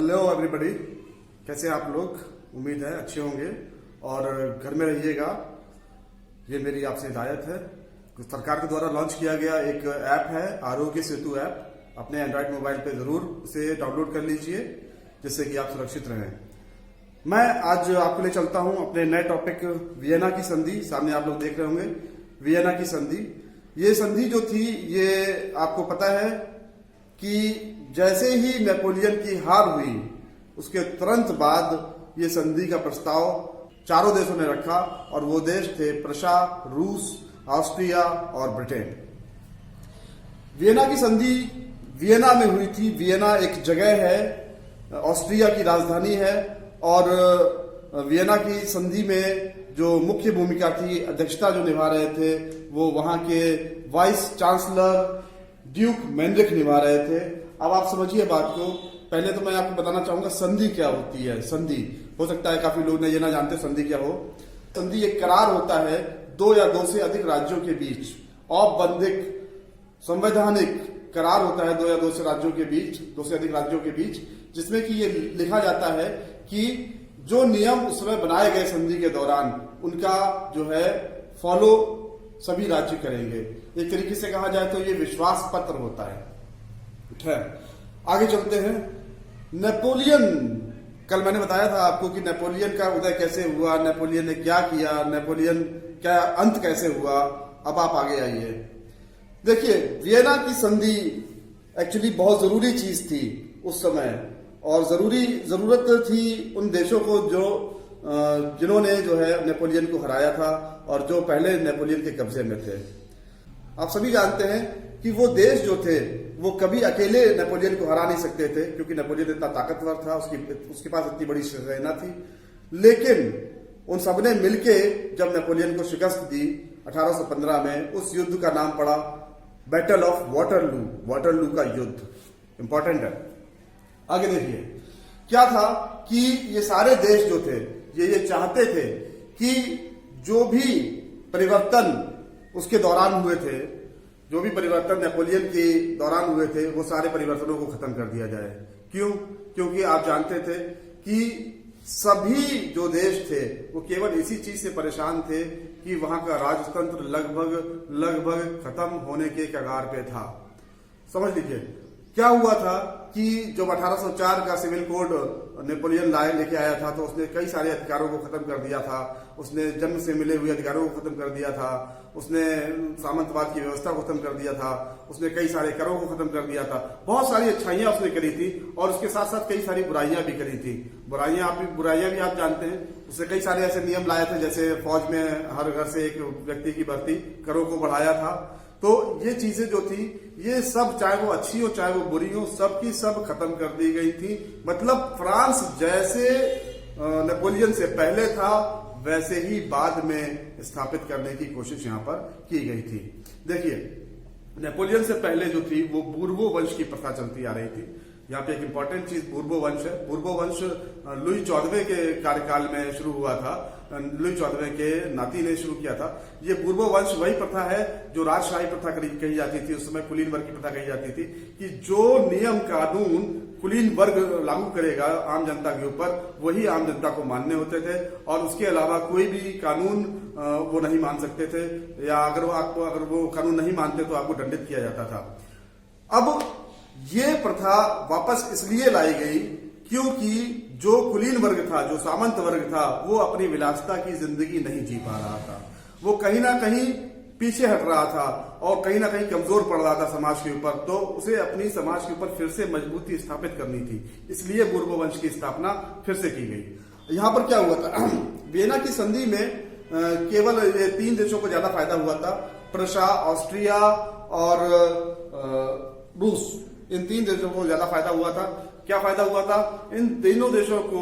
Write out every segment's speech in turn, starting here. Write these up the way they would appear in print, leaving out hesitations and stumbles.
Hello everybody, कैसे हैं आप लोग। उम्मीद है अच्छे होंगे और घर में रहिएगा। ये मेरी आपसे हिदायत है। सरकार के द्वारा लॉन्च किया गया एक ऐप है आरोग्य सेतु ऐप। अपने एंड्रॉइड मोबाइल पे जरूर उसे डाउनलोड कर लीजिए जिससे कि आप सुरक्षित रहें। मैं आज आपके लिए चलता हूं अपने नए टॉपिक वियना की संधि। सामने आप लोग देख रहे होंगे वियना की संधि। ये संधि जो थी, ये आपको पता है कि जैसे ही नेपोलियन की हार हुई उसके तुरंत बाद ये संधि का प्रस्ताव चारों देशों ने रखा और वो देश थे प्रशा, रूस, ऑस्ट्रिया और ब्रिटेन। वियना की संधि वियना में हुई थी। वियना एक जगह है, ऑस्ट्रिया की राजधानी है और वियना की संधि में जो मुख्य भूमिका थी, अध्यक्षता जो निभा रहे थे, वो वहां के वाइस चांसलर ड्यूक मेनरिक निभा रहे थे। अब आप समझिए बात को। पहले तो मैं आपको बताना चाहूंगा संधि क्या होती है। संधि, हो सकता है काफी लोग ये ना जानते संधि क्या हो। संधि एक करार होता है दो या दो से अधिक राज्यों के बीच, औपबंधिक संवैधानिक करार होता है दो या दो से राज्यों के बीच, दो से अधिक राज्यों के बीच, जिसमें कि ये लिखा जाता है कि जो नियम उस समय बनाए गए संधि के दौरान उनका जो है फॉलो सभी राज्य करेंगे। एक तरीके से कहा जाए तो ये विश्वास पत्र होता है। आगे चलते हैं। नेपोलियन, कल मैंने बताया था आपको कि नेपोलियन का उदय कैसे हुआ, नेपोलियन ने क्या किया, नेपोलियन का अंत कैसे हुआ। अब आप आगे आइए। देखिए, वियना की संधि एक्चुअली बहुत जरूरी चीज थी उस समय और जरूरत थी उन देशों को जिन्होंने जो है नेपोलियन को हराया था और जो पहले नेपोलियन के कब्जे में थे। आप सभी जानते हैं कि वो देश जो थे वो कभी अकेले नेपोलियन को हरा नहीं सकते थे क्योंकि नेपोलियन इतना ताकतवर था, उसके पास इतनी बड़ी सेना थी। लेकिन उन सबने मिलके जब नेपोलियन को शिकस्त दी 1815 में, उस युद्ध का नाम पड़ा बैटल ऑफ वाटरलू। वाटरलू का युद्ध इंपॉर्टेंट है। आगे देखिए क्या था कि ये सारे देश जो थे ये चाहते थे कि जो भी परिवर्तन उसके दौरान हुए थे, जो भी परिवर्तन नेपोलियन के दौरान हुए थे, वो सारे परिवर्तनों को खत्म कर दिया जाए। क्यों? क्योंकि आप जानते थे कि सभी जो देश थे वो केवल इसी चीज से परेशान थे कि वहां का राजतंत्र लगभग खत्म होने के कगार पे था। समझ लीजिए क्या हुआ था कि जब 1804 का सिविल कोड नेपोलियन लेके आया था तो उसने कई सारे अधिकारों को खत्म कर दिया था। उसने जन्म से मिले हुए अधिकारों को खत्म कर दिया था। उसने सामंतवाद की व्यवस्था को खत्म कर दिया था। उसने कई सारे करों को खत्म कर दिया था। बहुत सारी अच्छाइयां उसने करी थी और उसके साथ साथ कई सारी बुराइयां भी करी थी। बुराइयां भी आप जानते हैं। उसने कई सारे ऐसे नियम लाए थे, जैसे फौज में हर घर से एक व्यक्ति की भर्ती, करों को बढ़ाया था। तो ये चीजें जो थी ये सब, चाहे वो अच्छी हो चाहे वो बुरी हो, सब की सब खत्म कर दी गई थी। मतलब फ्रांस जैसे नेपोलियन से पहले था वैसे ही बाद में स्थापित करने की कोशिश यहां पर की गई थी। देखिए, नेपोलियन से पहले जो थी वो बूर्बो वंश की प्रथा चलती आ रही थी। यहाँ पे एक इंपॉर्टेंट चीज बूर्बो वंश है। बूर्बो वंश लुई 14वें के कार्यकाल में शुरू हुआ था। लुई 14वें के नाती ने शुरू किया था। ये बूर्बो वंश वही प्रथा है जो राजशाही प्रथा कही जाती थी। उस समय कुलीन वर्ग की प्रथा कही जाती थी कि जो नियम कानून कुलीन वर्ग लागू करेगा आम जनता के ऊपर, वही आम जनता को मानने होते थे और उसके अलावा कोई भी कानून वो नहीं मान सकते थे, या अगर वो कानून नहीं मानते तो आपको दंडित किया जाता था। अब ये प्रथा वापस इसलिए लाई गई क्योंकि जो कुलीन वर्ग था, जो सामंत वर्ग था, वो अपनी विलासिता की जिंदगी नहीं जी पा रहा था। वो कहीं ना कहीं पीछे हट रहा था और कहीं ना कहीं कमजोर पड़ रहा था समाज के ऊपर। तो उसे अपनी समाज के ऊपर फिर से मजबूती स्थापित करनी थी, इसलिए बूर्बो वंश की स्थापना फिर से की गई। यहां पर क्या हुआ था, वियना की संधि में केवल ये 3 देशों को ज्यादा फायदा हुआ था, प्रशा, ऑस्ट्रिया और रूस। इन 3 देशों को ज्यादा फायदा हुआ था। क्या फायदा हुआ था? इन तीनों देशों को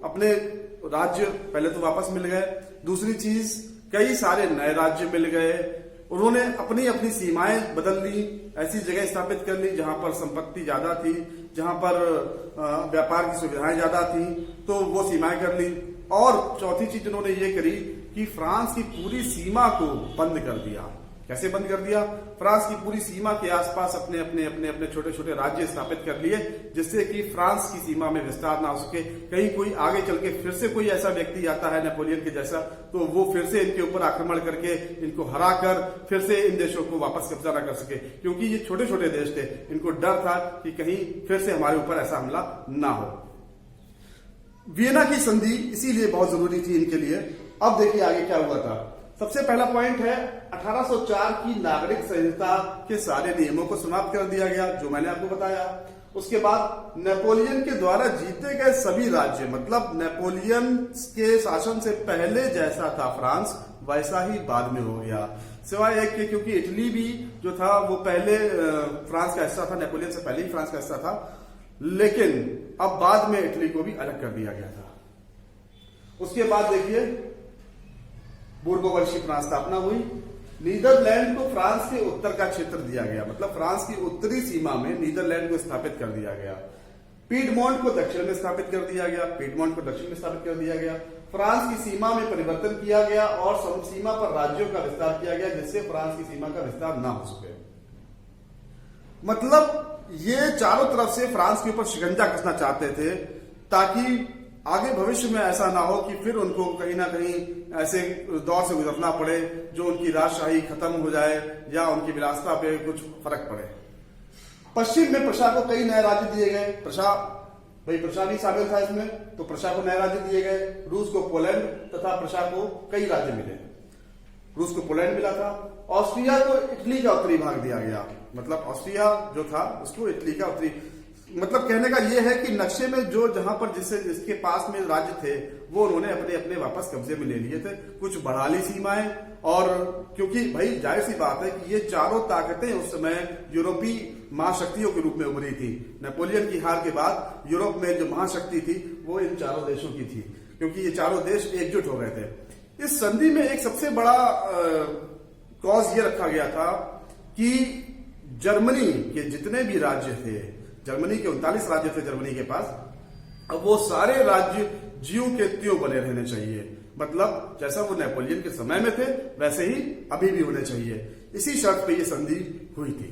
अपने राज्य पहले तो वापस मिल गए। दूसरी चीज, कई सारे नए राज्य मिल गए। उन्होंने अपनी अपनी सीमाएं बदल ली, ऐसी जगह स्थापित कर ली जहां पर संपत्ति ज्यादा थी, जहां पर व्यापार की सुविधाएं ज्यादा थी, तो वो सीमाएं कर ली। और चौथी चीज उन्होंने ये करी कि फ्रांस की पूरी सीमा को बंद कर दिया। कैसे बंद कर दिया? फ्रांस की पूरी सीमा के आसपास अपने अपने अपने अपने छोटे छोटे राज्य स्थापित कर लिए, जिससे कि फ्रांस की सीमा में विस्तार ना हो सके। कहीं कोई आगे चल के फिर से कोई ऐसा व्यक्ति आता है नेपोलियन के जैसा, तो वो फिर से इनके ऊपर आक्रमण करके इनको हरा कर फिर से इन देशों को वापस कब्जा ना कर सके, क्योंकि ये छोटे छोटे देश थे। इनको डर था कि कहीं फिर से हमारे ऊपर ऐसा हमला ना हो। वियना की संधि इसीलिए बहुत जरूरी थी इनके लिए। अब देखिए आगे क्या हुआ था। सबसे पहला पॉइंट है 1804 की नागरिक संहिता के सारे नियमों को समाप्त कर दिया गया, जो मैंने आपको बताया। उसके बाद नेपोलियन के द्वारा जीते गए सभी राज्य, मतलब नेपोलियन के शासन से पहले जैसा था फ्रांस, वैसा ही बाद में हो गया, सिवाय एक के, क्योंकि इटली भी जो था वो पहले फ्रांस का हिस्सा था, नेपोलियन से पहले ही फ्रांस का हिस्सा था, लेकिन अब बाद में इटली को भी अलग कर दिया गया था। उसके बाद देखिए बूर्बोवंशी फ्रांस स्थापना हुई। नीदरलैंड को फ्रांस के उत्तर का क्षेत्र दिया गया, मतलब फ्रांस की उत्तरी सीमा में नीदरलैंड को स्थापित कर दिया गया। पीडमोंट को दक्षिण में स्थापित कर दिया गया, पीडमोंट को दक्षिण में स्थापित कर दिया गया। फ्रांस की सीमा में परिवर्तन किया गया और सीमा पर राज्यों का विस्तार किया गया, जिससे फ्रांस की सीमा का विस्तार ना हो सके। मतलब ये चारों तरफ से फ्रांस के ऊपर शिकंजा कसना चाहते थे, ताकि आगे भविष्य में ऐसा ना हो कि फिर उनको कहीं ना कहीं ऐसे दौर से गुजरना पड़े जो उनकी राजशाही खत्म हो जाए या उनकी विरासता पे कुछ फर्क पड़े। पश्चिम में प्रशा को कई नए राज्य दिए गए। प्रशा भी शामिल था इसमें, तो प्रशा को नए राज्य दिए गए। रूस को पोलैंड तथा प्रशा को कई राज्य मिले। रूस को पोलैंड मिला था। ऑस्ट्रिया को इटली का उत्तरी भाग दिया गया, मतलब ऑस्ट्रिया जो था उसको इटली का उत्तरी, मतलब कहने का यह है कि नक्शे में जो जहां पर जिसके पास में राज्य थे वो उन्होंने अपने अपने वापस कब्जे में ले लिए थे। कुछ बढ़ा ली सीमाएं, और क्योंकि भाई जाहिर सी बात है कि ये चारों ताकतें उस समय यूरोपीय महाशक्तियों के रूप में उभरी थी। नेपोलियन की हार के बाद यूरोप में जो महाशक्ति थी वो इन चारों देशों की थी, क्योंकि ये चारों देश एकजुट हो गए थे। इस संधि में एक सबसे बड़ा कॉज ये रखा गया था कि जर्मनी के जितने भी राज्य थे, जर्मनी के 39 राज्य थे जर्मनी के पास, अब वो सारे राज्य ज्यों के त्यों बने रहने चाहिए, मतलब जैसा वो नेपोलियन के समय में थे वैसे ही अभी भी होने चाहिए। इसी शर्त पे ये संधि हुई थी।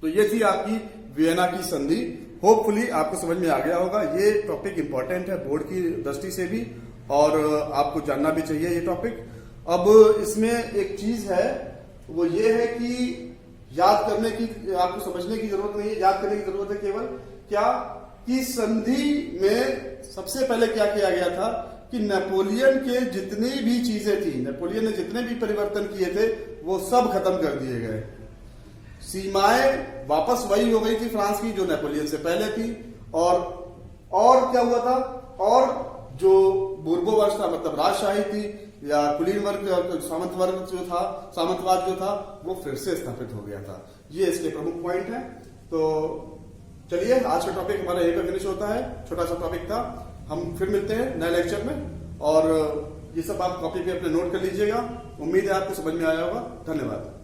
तो ये थी आपकी वियना की संधि। होपफुली आपको समझ में आ गया होगा। ये टॉपिक इंपॉर्टेंट है बोर्ड की दृष्टि से भी, और आपको जानना भी चाहिए ये टॉपिक। अब इसमें एक चीज है, वो ये है कि याद करने की, आपको समझने की जरूरत नहीं है, याद करने की जरूरत है केवल क्या कि संधि में सबसे पहले क्या किया गया था कि नेपोलियन के जितनी भी चीजें थी, नेपोलियन ने जितने भी परिवर्तन किए थे वो सब खत्म कर दिए गए। सीमाएं वापस वही हो गई थी फ्रांस की जो नेपोलियन से पहले थी। और क्या हुआ था, और जो बूर्बोवंश था, मतलब राजशाही थी या कुलीन वर्ग, सामंत वर्ग जो था, सामंतवाद जो था, वो फिर से स्थापित हो गया था। ये इसके प्रमुख पॉइंट हैं। तो चलिए आज का टॉपिक हमारा यहीं पे फिनिश होता है। छोटा सा टॉपिक था। हम फिर मिलते हैं नए लेक्चर में, और ये सब आप कॉपी पे अपने नोट कर लीजिएगा। उम्मीद है आपको समझ में आया होगा। धन्यवाद।